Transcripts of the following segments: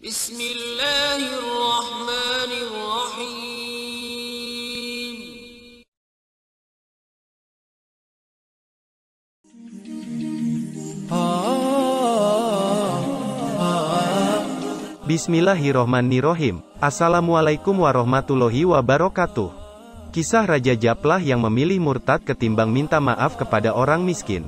Bismillahirrahmanirrahim. Bismillahirrohmanirrohim. Assalamualaikum warahmatullahi wabarakatuh. Kisah Raja Japlah yang memilih murtad ketimbang minta maaf kepada orang miskin.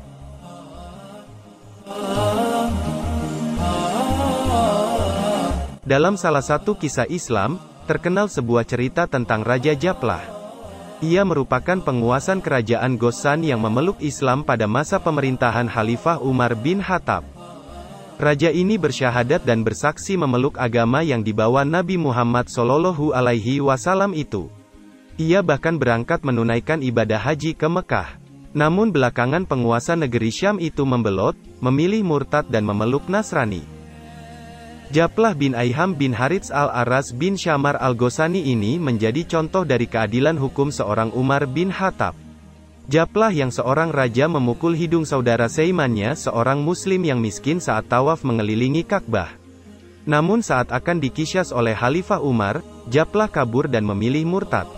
Dalam salah satu kisah Islam, terkenal sebuah cerita tentang Raja Japlah. Ia merupakan penguasa kerajaan Ghassan yang memeluk Islam pada masa pemerintahan Khalifah Umar bin Khattab. Raja ini bersyahadat dan bersaksi memeluk agama yang dibawa Nabi Muhammad SAW itu. Ia bahkan berangkat menunaikan ibadah haji ke Mekah. Namun belakangan penguasa negeri Syam itu membelot, memilih murtad dan memeluk Nasrani. Japlah bin Aiham bin Harits al-Aras bin Syamar al-Ghasani ini menjadi contoh dari keadilan hukum seorang Umar bin Khattab. Japlah yang seorang raja memukul hidung saudara seimannya seorang muslim yang miskin saat tawaf mengelilingi Ka'bah. Namun saat akan dikisyas oleh Khalifah Umar, Japlah kabur dan memilih murtad.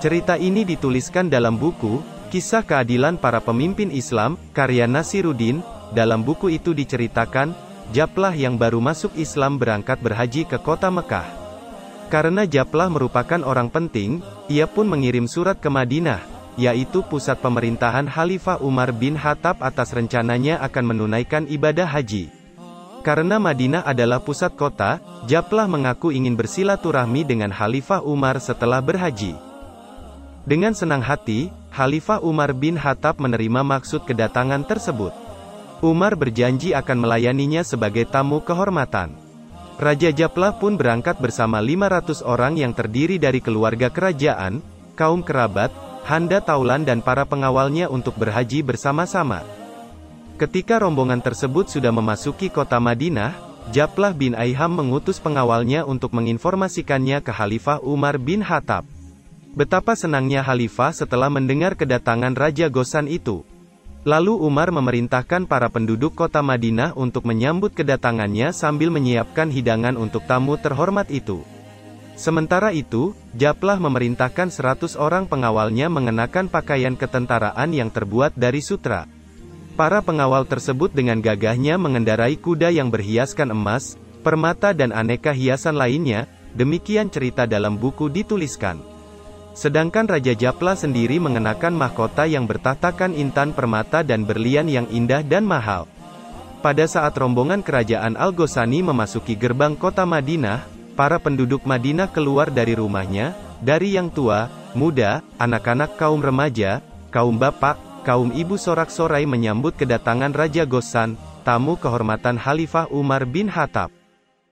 Cerita ini dituliskan dalam buku, Kisah Keadilan Para Pemimpin Islam, karya Nasiruddin. Dalam buku itu diceritakan, Japlah yang baru masuk Islam berangkat berhaji ke kota Mekah. Karena Japlah merupakan orang penting, ia pun mengirim surat ke Madinah, yaitu pusat pemerintahan Khalifah Umar bin Khattab atas rencananya akan menunaikan ibadah haji. Karena Madinah adalah pusat kota, Japlah mengaku ingin bersilaturahmi dengan Khalifah Umar setelah berhaji. Dengan senang hati, Khalifah Umar bin Khattab menerima maksud kedatangan tersebut. Umar berjanji akan melayaninya sebagai tamu kehormatan. Raja Japlah pun berangkat bersama 500 orang yang terdiri dari keluarga kerajaan, kaum kerabat, handa taulan dan para pengawalnya untuk berhaji bersama-sama. Ketika rombongan tersebut sudah memasuki kota Madinah, Japlah bin Aiham mengutus pengawalnya untuk menginformasikannya ke Khalifah Umar bin Khattab. Betapa senangnya Khalifah setelah mendengar kedatangan Raja Ghassan itu. Lalu Umar memerintahkan para penduduk kota Madinah untuk menyambut kedatangannya sambil menyiapkan hidangan untuk tamu terhormat itu. Sementara itu, Japlah memerintahkan 100 orang pengawalnya mengenakan pakaian ketentaraan yang terbuat dari sutra. Para pengawal tersebut dengan gagahnya mengendarai kuda yang berhiaskan emas, permata dan aneka hiasan lainnya, demikian cerita dalam buku dituliskan. Sedangkan Raja Japlah sendiri mengenakan mahkota yang bertahtakan intan permata dan berlian yang indah dan mahal. Pada saat rombongan kerajaan Al-Ghasani memasuki gerbang kota Madinah, para penduduk Madinah keluar dari rumahnya, dari yang tua, muda, anak-anak kaum remaja, kaum bapak, kaum ibu sorak-sorai menyambut kedatangan Raja Ghassan, tamu kehormatan Khalifah Umar bin Khattab.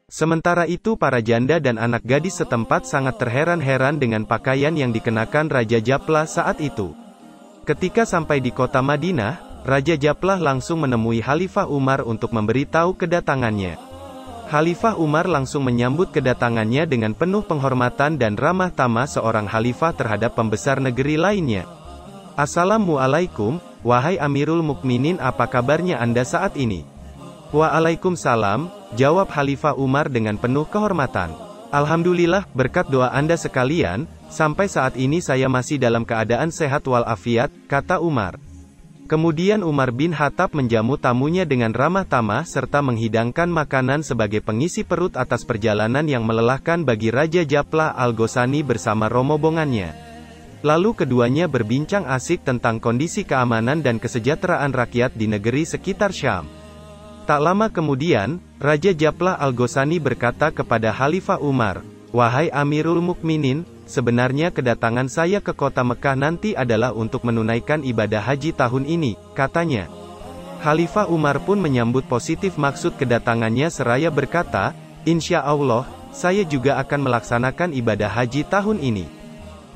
Sementara itu para janda dan anak gadis setempat sangat terheran-heran dengan pakaian yang dikenakan Raja Japlah saat itu. Ketika sampai di kota Madinah, Raja Japlah langsung menemui Khalifah Umar untuk memberitahu kedatangannya. Khalifah Umar langsung menyambut kedatangannya dengan penuh penghormatan dan ramah tamah seorang khalifah terhadap pembesar negeri lainnya. Assalamualaikum, wahai Amirul Mukminin, apa kabarnya Anda saat ini? Waalaikumsalam, jawab Khalifah Umar dengan penuh kehormatan. Alhamdulillah, berkat doa Anda sekalian, sampai saat ini saya masih dalam keadaan sehat walafiat, kata Umar. Kemudian Umar bin Khattab menjamu tamunya dengan ramah tamah serta menghidangkan makanan sebagai pengisi perut atas perjalanan yang melelahkan bagi Raja Japlah al-Ghasani bersama rombongannya. Lalu keduanya berbincang asik tentang kondisi keamanan dan kesejahteraan rakyat di negeri sekitar Syam. Tak lama kemudian, Raja Japlah al-Ghasani berkata kepada Khalifah Umar, "Wahai Amirul Mukminin, sebenarnya kedatangan saya ke kota Mekah nanti adalah untuk menunaikan ibadah haji tahun ini," katanya. Khalifah Umar pun menyambut positif maksud kedatangannya seraya berkata, "Insya Allah, saya juga akan melaksanakan ibadah haji tahun ini.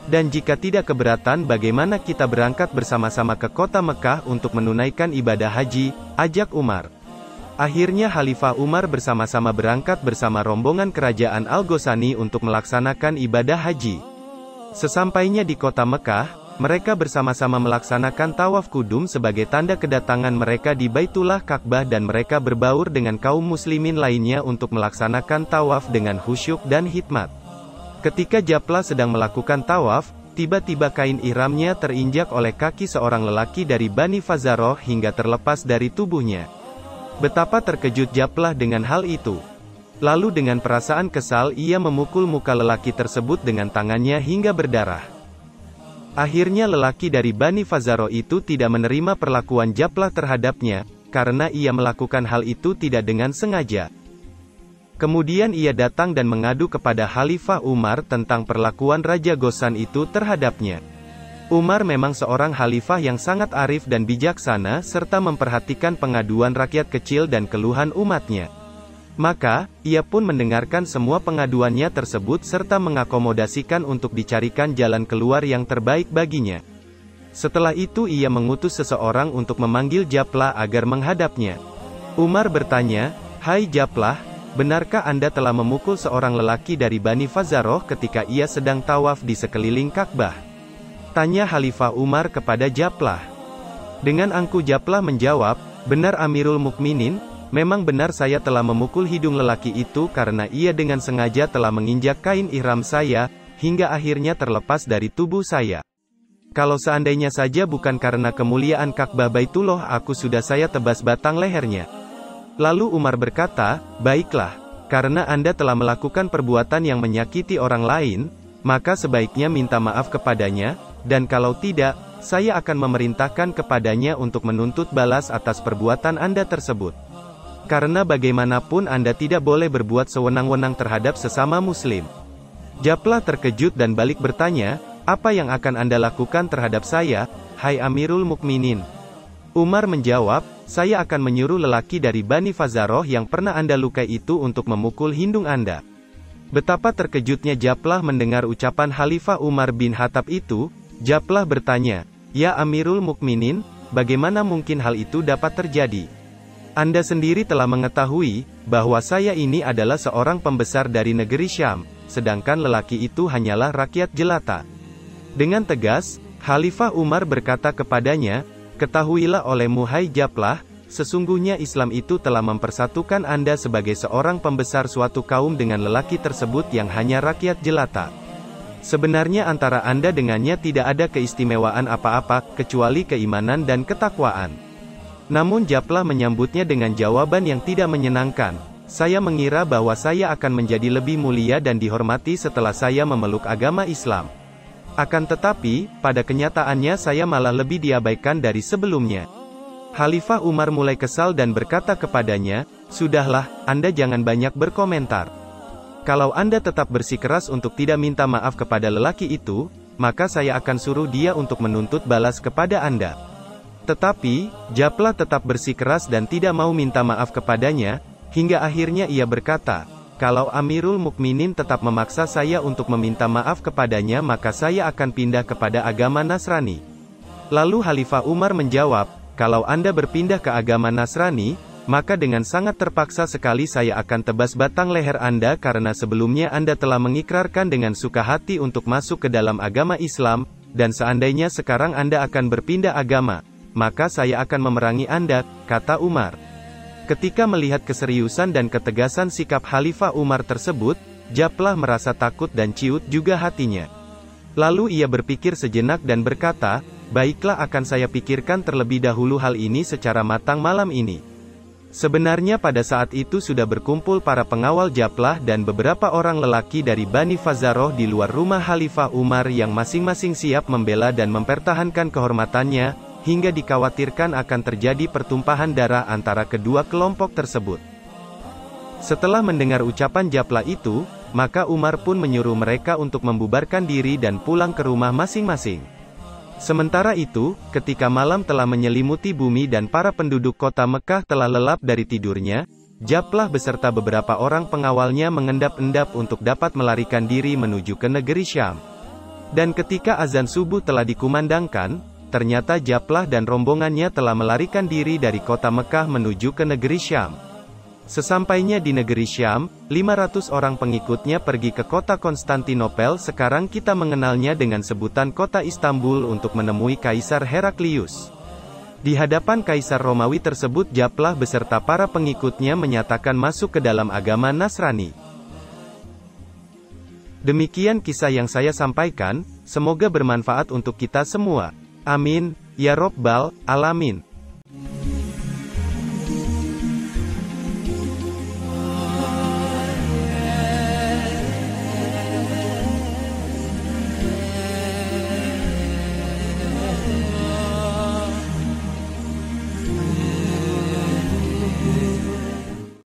Dan jika tidak keberatan bagaimana kita berangkat bersama-sama ke kota Mekah untuk menunaikan ibadah haji," ajak Umar. Akhirnya Khalifah Umar bersama-sama berangkat bersama rombongan kerajaan Al-Ghasani untuk melaksanakan ibadah haji. Sesampainya di kota Mekah, mereka bersama-sama melaksanakan tawaf kudum sebagai tanda kedatangan mereka di Baitullah Ka'bah dan mereka berbaur dengan kaum muslimin lainnya untuk melaksanakan tawaf dengan khusyuk dan hikmat. Ketika Japlah sedang melakukan tawaf, tiba-tiba kain ihramnya terinjak oleh kaki seorang lelaki dari Bani Fazaroh hingga terlepas dari tubuhnya. Betapa terkejut Japlah dengan hal itu. Lalu dengan perasaan kesal ia memukul muka lelaki tersebut dengan tangannya hingga berdarah. Akhirnya lelaki dari Bani Fazaroh itu tidak menerima perlakuan Japlah terhadapnya, karena ia melakukan hal itu tidak dengan sengaja. Kemudian ia datang dan mengadu kepada Khalifah Umar tentang perlakuan Raja Ghassan itu terhadapnya. Umar memang seorang khalifah yang sangat arif dan bijaksana serta memperhatikan pengaduan rakyat kecil dan keluhan umatnya. Maka, ia pun mendengarkan semua pengaduannya tersebut serta mengakomodasikan untuk dicarikan jalan keluar yang terbaik baginya. Setelah itu ia mengutus seseorang untuk memanggil Japlah agar menghadapnya. Umar bertanya, "Hai Japlah, benarkah Anda telah memukul seorang lelaki dari Bani Fazaroh ketika ia sedang tawaf di sekeliling Ka'bah?" Tanya Khalifah Umar kepada Japlah. Dengan angkuh Japlah menjawab, "Benar Amirul Mukminin, memang benar saya telah memukul hidung lelaki itu karena ia dengan sengaja telah menginjak kain ihram saya, hingga akhirnya terlepas dari tubuh saya. Kalau seandainya saja bukan karena kemuliaan Ka'bah Baitullah sudah saya tebas batang lehernya." Lalu Umar berkata, "Baiklah, karena Anda telah melakukan perbuatan yang menyakiti orang lain, maka sebaiknya minta maaf kepadanya, dan kalau tidak, saya akan memerintahkan kepadanya untuk menuntut balas atas perbuatan Anda tersebut. Karena bagaimanapun Anda tidak boleh berbuat sewenang-wenang terhadap sesama muslim." Japlah terkejut dan balik bertanya, "Apa yang akan Anda lakukan terhadap saya, hai Amirul Mukminin?" Umar menjawab, "Saya akan menyuruh lelaki dari Bani Fazaroh yang pernah Anda lukai itu untuk memukul hidung Anda." Betapa terkejutnya Japlah mendengar ucapan Khalifah Umar bin Khattab itu. Japlah bertanya, "Ya Amirul Mukminin, bagaimana mungkin hal itu dapat terjadi? Anda sendiri telah mengetahui, bahwa saya ini adalah seorang pembesar dari negeri Syam, sedangkan lelaki itu hanyalah rakyat jelata." Dengan tegas, Khalifah Umar berkata kepadanya, "Ketahuilah olehmu hai Japlah, sesungguhnya Islam itu telah mempersatukan Anda sebagai seorang pembesar suatu kaum dengan lelaki tersebut yang hanya rakyat jelata. Sebenarnya antara Anda dengannya tidak ada keistimewaan apa-apa, kecuali keimanan dan ketakwaan." Namun Japlah menyambutnya dengan jawaban yang tidak menyenangkan, "Saya mengira bahwa saya akan menjadi lebih mulia dan dihormati setelah saya memeluk agama Islam. Akan tetapi, pada kenyataannya saya malah lebih diabaikan dari sebelumnya." Khalifah Umar mulai kesal dan berkata kepadanya, "Sudahlah, Anda jangan banyak berkomentar. Kalau Anda tetap bersikeras untuk tidak minta maaf kepada lelaki itu, maka saya akan suruh dia untuk menuntut balas kepada Anda." Tetapi, Japlah tetap bersikeras dan tidak mau minta maaf kepadanya, hingga akhirnya ia berkata, "Kalau Amirul Mukminin tetap memaksa saya untuk meminta maaf kepadanya maka saya akan pindah kepada agama Nasrani." Lalu Khalifah Umar menjawab, "Kalau Anda berpindah ke agama Nasrani, maka dengan sangat terpaksa sekali saya akan tebas batang leher Anda karena sebelumnya Anda telah mengikrarkan dengan suka hati untuk masuk ke dalam agama Islam, dan seandainya sekarang Anda akan berpindah agama, maka saya akan memerangi Anda," kata Umar. Ketika melihat keseriusan dan ketegasan sikap Khalifah Umar tersebut, Japlah merasa takut dan ciut juga hatinya. Lalu ia berpikir sejenak dan berkata, "Baiklah, akan saya pikirkan terlebih dahulu hal ini secara matang malam ini." Sebenarnya pada saat itu sudah berkumpul para pengawal Japlah dan beberapa orang lelaki dari Bani Fazaroh di luar rumah Khalifah Umar yang masing-masing siap membela dan mempertahankan kehormatannya, hingga dikhawatirkan akan terjadi pertumpahan darah antara kedua kelompok tersebut. Setelah mendengar ucapan Japlah itu, maka Umar pun menyuruh mereka untuk membubarkan diri dan pulang ke rumah masing-masing. Sementara itu, ketika malam telah menyelimuti bumi dan para penduduk kota Mekah telah lelap dari tidurnya, Japlah beserta beberapa orang pengawalnya mengendap-endap untuk dapat melarikan diri menuju ke negeri Syam. Dan ketika azan subuh telah dikumandangkan, ternyata Japlah dan rombongannya telah melarikan diri dari kota Mekah menuju ke negeri Syam. Sesampainya di negeri Syam, 500 orang pengikutnya pergi ke kota Konstantinopel, sekarang kita mengenalnya dengan sebutan kota Istanbul, untuk menemui Kaisar Heraklius. Di hadapan Kaisar Romawi tersebut, Japlah beserta para pengikutnya menyatakan masuk ke dalam agama Nasrani. Demikian kisah yang saya sampaikan, semoga bermanfaat untuk kita semua. Amin, ya Robbal Alamin.